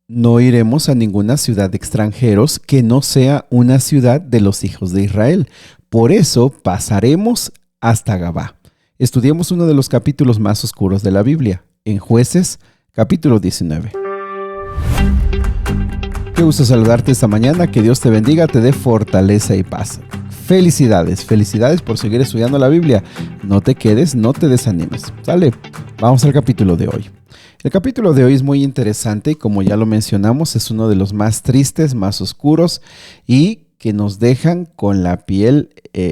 No iremos a ninguna ciudad de extranjeros que no sea una ciudad de los hijos de Israel. Por eso pasaremos hasta Gabá. Estudiemos uno de los capítulos más oscuros de la Biblia, en Jueces, capítulo 19. Qué gusto saludarte esta mañana, que Dios te bendiga, te dé fortaleza y paz. Felicidades, felicidades por seguir estudiando la Biblia. No te quedes, no te desanimes. Sale, vamos al capítulo de hoy. El capítulo de hoy es muy interesante y como ya lo mencionamos, es uno de los más tristes, más oscuros y que nos dejan con la piel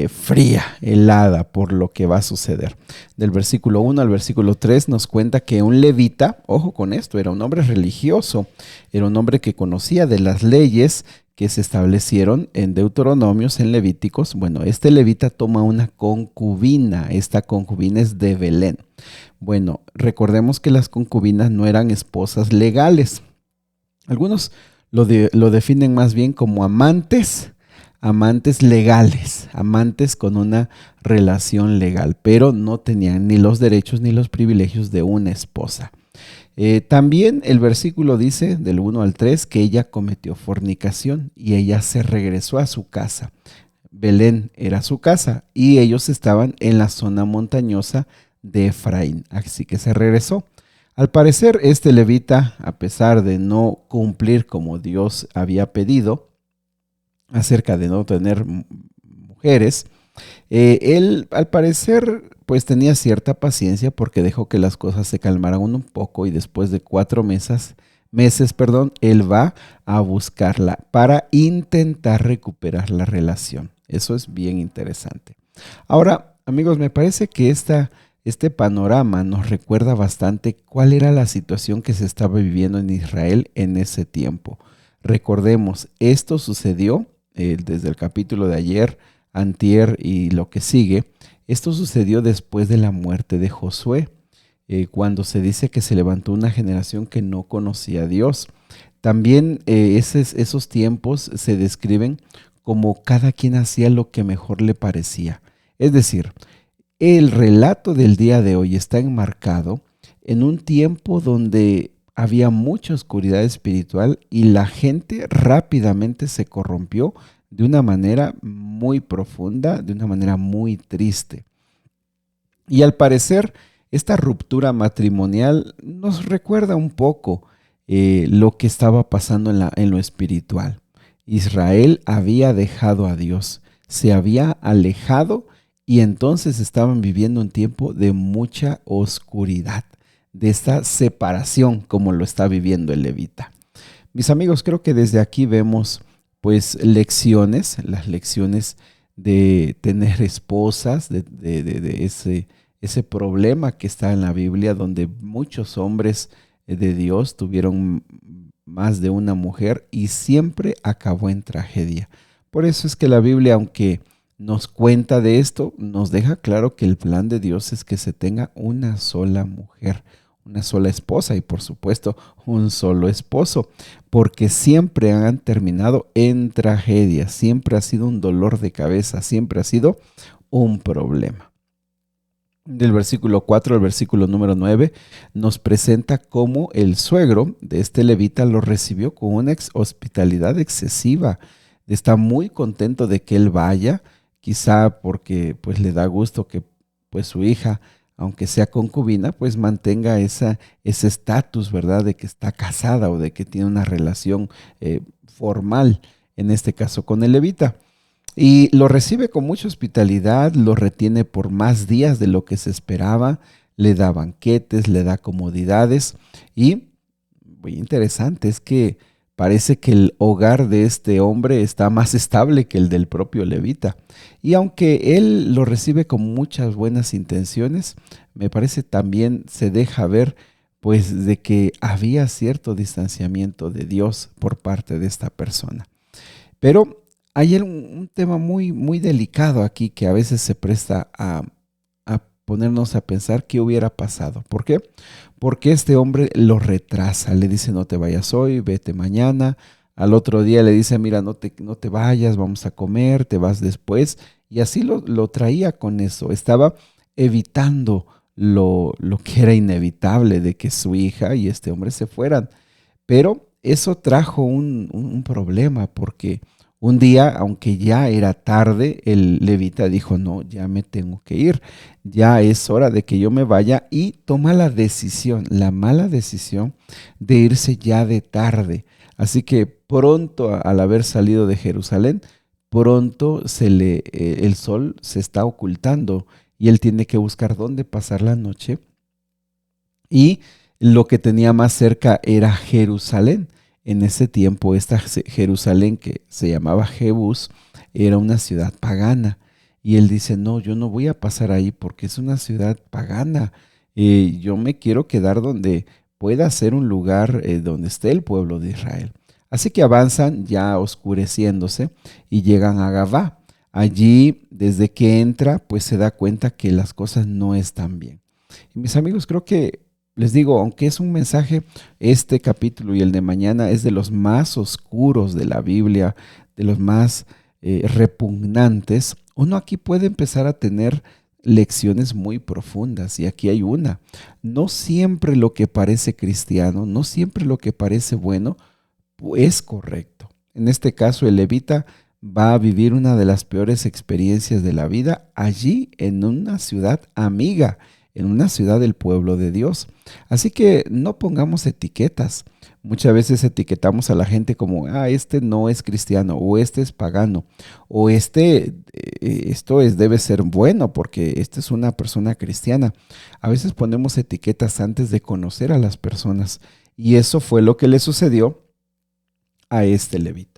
fría, helada por lo que va a suceder. Del versículo 1 al versículo 3 nos cuenta que un levita, ojo con esto, era un hombre religioso, era un hombre que conocía de las leyes que se establecieron en Deuteronomios, en Levíticos. Bueno, este levita toma una concubina, esta concubina es de Belén. Bueno, recordemos que las concubinas no eran esposas legales. Algunos lo definen más bien como amantes, amantes legales, amantes con una relación legal, pero no tenían ni los derechos ni los privilegios de una esposa. También el versículo dice del 1 al 3 que ella cometió fornicación y ella se regresó a su casa. Belén era su casa y ellos estaban en la zona montañosa de Efraín, así que se regresó. Al parecer, este levita, a pesar de no cumplir como Dios había pedido, acerca de no tener mujeres, él al parecer pues tenía cierta paciencia porque dejó que las cosas se calmaran un poco y después de 4 meses, él va a buscarla para intentar recuperar la relación. Eso es bien interesante. Ahora, amigos, me parece que este panorama nos recuerda bastante cuál era la situación que se estaba viviendo en Israel en ese tiempo. Recordemos, esto sucedió desde el capítulo de ayer, antier y lo que sigue. Esto sucedió después de la muerte de Josué, cuando se dice que se levantó una generación que no conocía a Dios. También esos tiempos se describen como cada quien hacía lo que mejor le parecía. Es decir, el relato del día de hoy está enmarcado en un tiempo donde había mucha oscuridad espiritual y la gente rápidamente se corrompió de una manera muy profunda, de una manera muy triste. Y al parecer, esta ruptura matrimonial nos recuerda un poco lo que estaba pasando en lo espiritual. Israel había dejado a Dios, se había alejado y entonces estaban viviendo un tiempo de mucha oscuridad, de esta separación como lo está viviendo el levita. Mis amigos, creo que desde aquí vemos pues lecciones, las lecciones de tener esposas, de ese problema que está en la Biblia, donde muchos hombres de Dios tuvieron más de una mujer y siempre acabó en tragedia. Por eso es que la Biblia, aunque nos cuenta de esto, nos deja claro que el plan de Dios es que se tenga una sola mujer, una sola esposa y por supuesto un solo esposo, porque siempre han terminado en tragedia, siempre ha sido un dolor de cabeza, siempre ha sido un problema. Del versículo 4 al versículo número 9 nos presenta cómo el suegro de este levita lo recibió con una hospitalidad excesiva. Está muy contento de que él vaya, quizá porque pues le da gusto que pues su hija, aunque sea concubina, pues mantenga ese estatus, ¿verdad? De que está casada o de que tiene una relación formal, en este caso con el levita. Y lo recibe con mucha hospitalidad, lo retiene por más días de lo que se esperaba, le da banquetes, le da comodidades y muy interesante es que parece que el hogar de este hombre está más estable que el del propio levita. Y aunque él lo recibe con muchas buenas intenciones, me parece también se deja ver pues de que había cierto distanciamiento de Dios por parte de esta persona. Pero hay un tema muy, muy delicado aquí que a veces se presta a ponernos a pensar qué hubiera pasado. ¿Por qué? Porque este hombre lo retrasa, le dice no te vayas hoy, vete mañana. Al otro día le dice, mira, no te vayas, vamos a comer, te vas después. Y así lo traía con eso. Estaba evitando lo que era inevitable de que su hija y este hombre se fueran. Pero eso trajo un problema porque un día, aunque ya era tarde, el levita dijo, no, ya me tengo que ir, ya es hora de que yo me vaya y toma la decisión, la mala decisión de irse ya de tarde. Así que pronto al haber salido de Jerusalén, pronto el sol se está ocultando y él tiene que buscar dónde pasar la noche y lo que tenía más cerca era Jerusalén. En ese tiempo, esta Jerusalén que se llamaba Jebús era una ciudad pagana. Y él dice, no, yo no voy a pasar ahí porque es una ciudad pagana. Yo me quiero quedar donde pueda ser un lugar donde esté el pueblo de Israel. Así que avanzan ya oscureciéndose y llegan a Gabá. Allí, desde que entra, pues se da cuenta que las cosas no están bien. Y mis amigos, creo que les digo, aunque es un mensaje, este capítulo y el de mañana es de los más oscuros de la Biblia, de los más repugnantes, uno aquí puede empezar a tener lecciones muy profundas y aquí hay una. No siempre lo que parece cristiano, no siempre lo que parece bueno es correcto. En este caso, el levita va a vivir una de las peores experiencias de la vida allí en una ciudad amiga, en una ciudad del pueblo de Dios. Así que no pongamos etiquetas. Muchas veces etiquetamos a la gente como, este no es cristiano, o este es pagano, o debe ser bueno porque esta es una persona cristiana. A veces ponemos etiquetas antes de conocer a las personas y eso fue lo que le sucedió a este levita.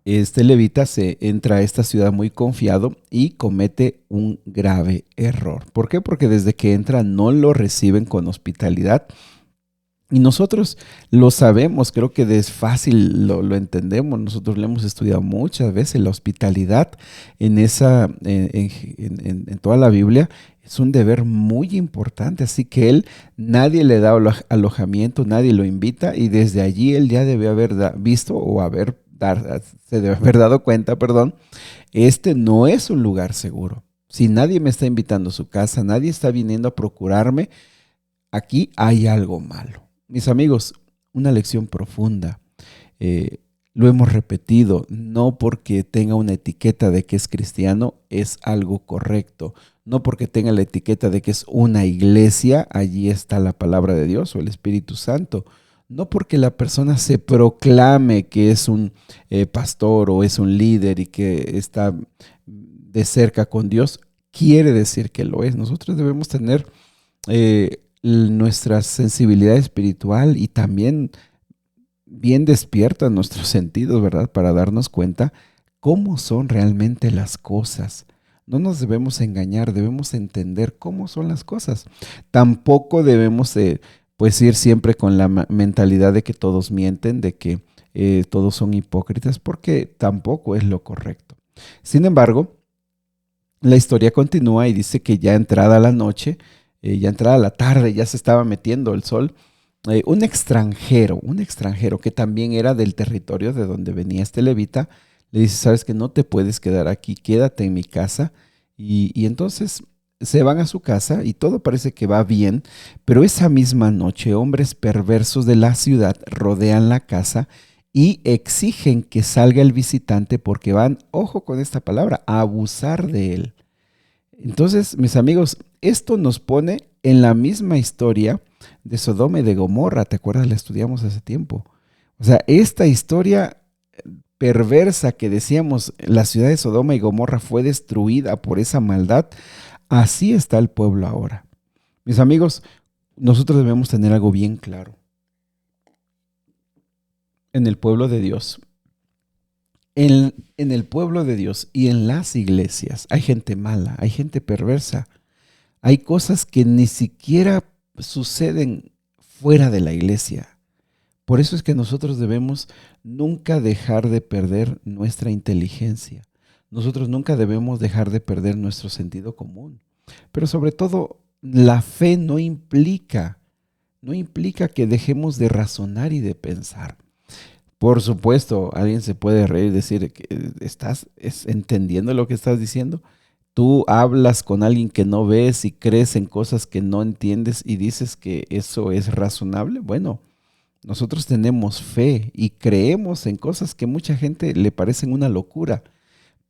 Este levita se entra a esta ciudad muy confiado y comete un grave error. ¿Por qué? Porque desde que entra no lo reciben con hospitalidad. Y nosotros lo sabemos, creo que es fácil, lo entendemos. Nosotros lo hemos estudiado muchas veces. La hospitalidad en toda la Biblia es un deber muy importante. Así que nadie le da alojamiento, nadie lo invita y desde allí él ya debe haber visto o se debe haber dado cuenta, perdón, este no es un lugar seguro. Si nadie me está invitando a su casa, nadie está viniendo a procurarme, aquí hay algo malo. Mis amigos, una lección profunda. Lo hemos repetido, no porque tenga una etiqueta de que es cristiano es algo correcto. No porque tenga la etiqueta de que es una iglesia, allí está la palabra de Dios o el Espíritu Santo. No porque la persona se proclame que es un pastor o es un líder y que está de cerca con Dios, quiere decir que lo es. Nosotros debemos tener nuestra sensibilidad espiritual y también bien despierta nuestros sentidos, ¿verdad? Para darnos cuenta cómo son realmente las cosas. No nos debemos engañar, debemos entender cómo son las cosas. Tampoco debemos pues ir siempre con la mentalidad de que todos mienten, de que todos son hipócritas, porque tampoco es lo correcto. Sin embargo, la historia continúa y dice que ya entrada la noche, ya entrada la tarde, ya se estaba metiendo el sol, un extranjero que también era del territorio de donde venía este levita, le dice, sabes que no te puedes quedar aquí, quédate en mi casa. Y entonces se van a su casa y todo parece que va bien, pero esa misma noche hombres perversos de la ciudad rodean la casa y exigen que salga el visitante porque van, ojo con esta palabra, a abusar de él. Entonces, mis amigos, esto nos pone en la misma historia de Sodoma y de Gomorra. ¿Te acuerdas? La estudiamos hace tiempo. O sea, esta historia perversa que decíamos, la ciudad de Sodoma y Gomorra fue destruida por esa maldad. Así está el pueblo ahora. Mis amigos, nosotros debemos tener algo bien claro. En el pueblo de Dios, en el pueblo de Dios y en las iglesias hay gente mala, hay gente perversa. Hay cosas que ni siquiera suceden fuera de la iglesia. Por eso es que nosotros debemos nunca dejar de perder nuestra inteligencia. Nosotros nunca debemos dejar de perder nuestro sentido común. Pero sobre todo, la fe no implica que dejemos de razonar y de pensar. Por supuesto, alguien se puede reír y decir que estás entendiendo lo que estás diciendo. Tú hablas con alguien que no ves y crees en cosas que no entiendes y dices que eso es razonable. Bueno, nosotros tenemos fe y creemos en cosas que mucha gente le parecen una locura,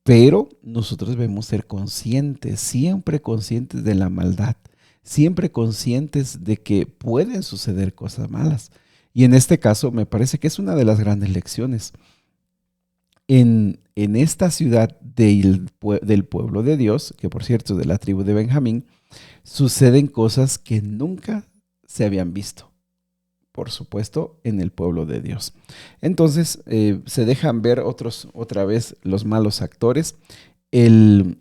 pero nosotros debemos ser conscientes, siempre conscientes de la maldad, siempre conscientes de que pueden suceder cosas malas. Y en este caso me parece que es una de las grandes lecciones. En esta ciudad del pueblo de Dios, que por cierto es de la tribu de Benjamín, suceden cosas que nunca se habían visto, por supuesto, en el pueblo de Dios. Entonces se dejan ver otra vez los malos actores. El,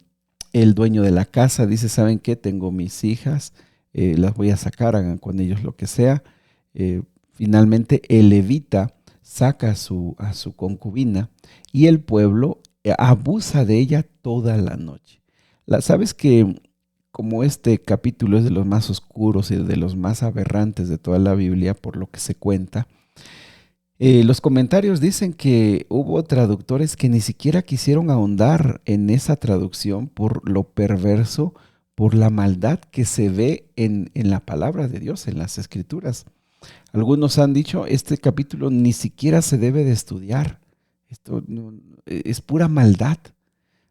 el dueño de la casa dice, ¿saben qué? Tengo mis hijas, las voy a sacar, hagan con ellos lo que sea. Eh, Finalmente, el levita saca a su concubina y el pueblo abusa de ella toda la noche. ¿Sabes que como este capítulo es de los más oscuros y de los más aberrantes de toda la Biblia, por lo que se cuenta, los comentarios dicen que hubo traductores que ni siquiera quisieron ahondar en esa traducción por lo perverso, por la maldad que se ve en la palabra de Dios, en las escrituras? Algunos han dicho, este capítulo ni siquiera se debe de estudiar. Esto es pura maldad.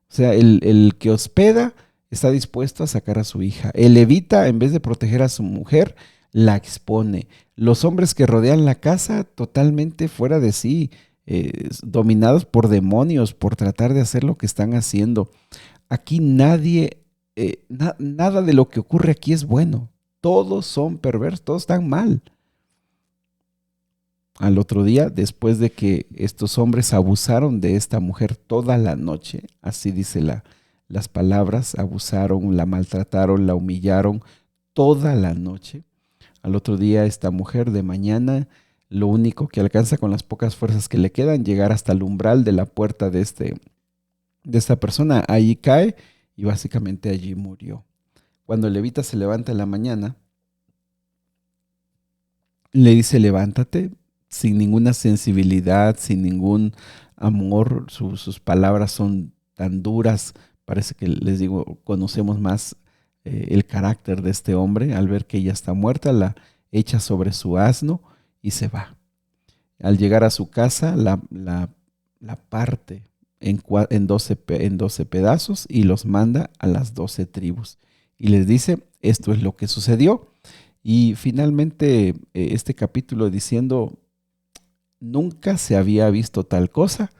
O sea, el que hospeda está dispuesto a sacar a su hija. El levita, en vez de proteger a su mujer, la expone. Los hombres que rodean la casa, totalmente fuera de sí, dominados por demonios, por tratar de hacer lo que están haciendo. Aquí nada de lo que ocurre aquí es bueno. Todos son perversos, todos están mal. Al otro día, después de que estos hombres abusaron de esta mujer toda la noche, así dice las palabras, abusaron, la maltrataron, la humillaron toda la noche. Al otro día, esta mujer de mañana, lo único que alcanza con las pocas fuerzas que le quedan, llegar hasta el umbral de la puerta de esta persona, ahí cae y básicamente allí murió. Cuando el levita se levanta en la mañana, le dice, levántate, sin ninguna sensibilidad, sin ningún amor. Sus palabras son tan duras. Parece que, les digo, conocemos más el carácter de este hombre. Al ver que ella está muerta, la echa sobre su asno y se va. Al llegar a su casa, la parte en 12 pedazos y los manda a las 12 tribus. Y les dice, esto es lo que sucedió. Y finalmente este capítulo diciendo, nunca se había visto tal cosa,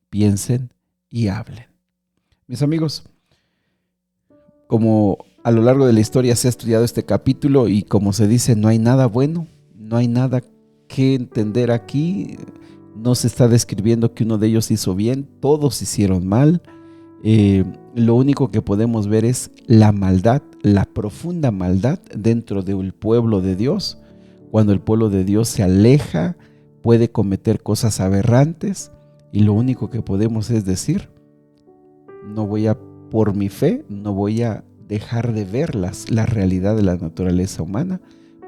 piensen y hablen. Mis amigos, como a lo largo de la historia se ha estudiado este capítulo y como se dice, no hay nada bueno, no hay nada que entender aquí, no se está describiendo que uno de ellos hizo bien, todos hicieron mal. Lo único que podemos ver es la maldad, la profunda maldad dentro del pueblo de Dios. Cuando el pueblo de Dios se aleja, puede cometer cosas aberrantes y lo único que podemos es decir, por mi fe, no voy a dejar de ver la realidad de la naturaleza humana.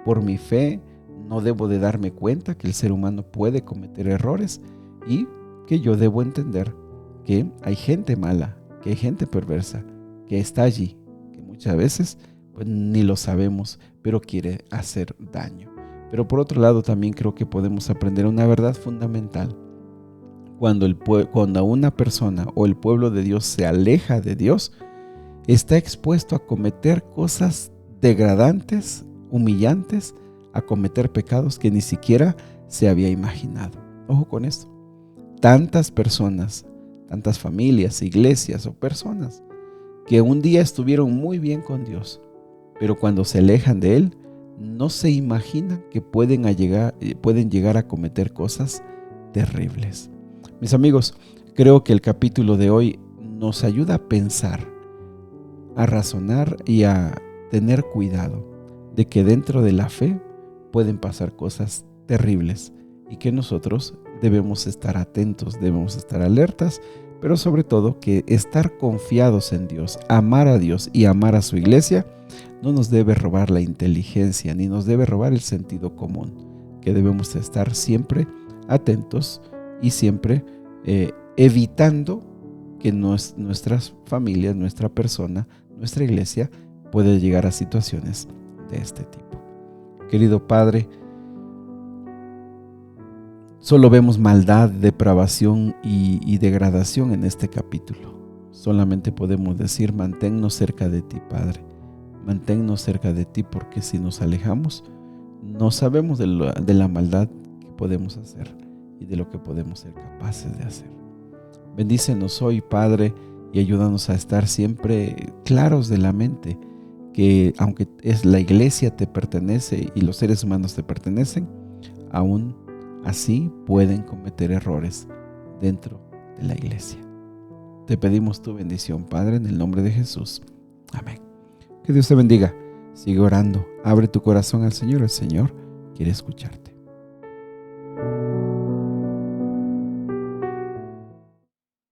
Por mi fe, no debo de darme cuenta que el ser humano puede cometer errores y que yo debo entender que hay gente mala, que hay gente perversa, que está allí, que muchas veces pues, ni lo sabemos, pero quiere hacer daño. Pero por otro lado también creo que podemos aprender una verdad fundamental. Cuando una persona o el pueblo de Dios se aleja de Dios, está expuesto a cometer cosas degradantes, humillantes, a cometer pecados que ni siquiera se había imaginado. Ojo con esto. Tantas personas, tantas familias, iglesias o personas que un día estuvieron muy bien con Dios, pero cuando se alejan de Él, no se imaginan que pueden llegar a cometer cosas terribles. Mis amigos, creo que el capítulo de hoy nos ayuda a pensar, a razonar y a tener cuidado de que dentro de la fe pueden pasar cosas terribles y que nosotros debemos estar atentos, debemos estar alertas, pero sobre todo que estar confiados en Dios, amar a Dios y amar a su iglesia no nos debe robar la inteligencia ni nos debe robar el sentido común, que debemos estar siempre atentos y siempre evitando que nuestras familias, nuestra persona, nuestra iglesia puede llegar a situaciones de este tipo. Querido Padre, solo vemos maldad, depravación y degradación en este capítulo. Solamente podemos decir: manténnos cerca de ti, Padre. Manténnos cerca de ti, porque si nos alejamos, no sabemos de la maldad que podemos hacer y de lo que podemos ser capaces de hacer. Bendícenos hoy, Padre, y ayúdanos a estar siempre claros de la mente que aunque la iglesia te pertenece y los seres humanos te pertenecen, aún así pueden cometer errores dentro de la iglesia. Te pedimos tu bendición, Padre, en el nombre de Jesús. Amén. Que Dios te bendiga. Sigue orando. Abre tu corazón al Señor. El Señor quiere escucharte.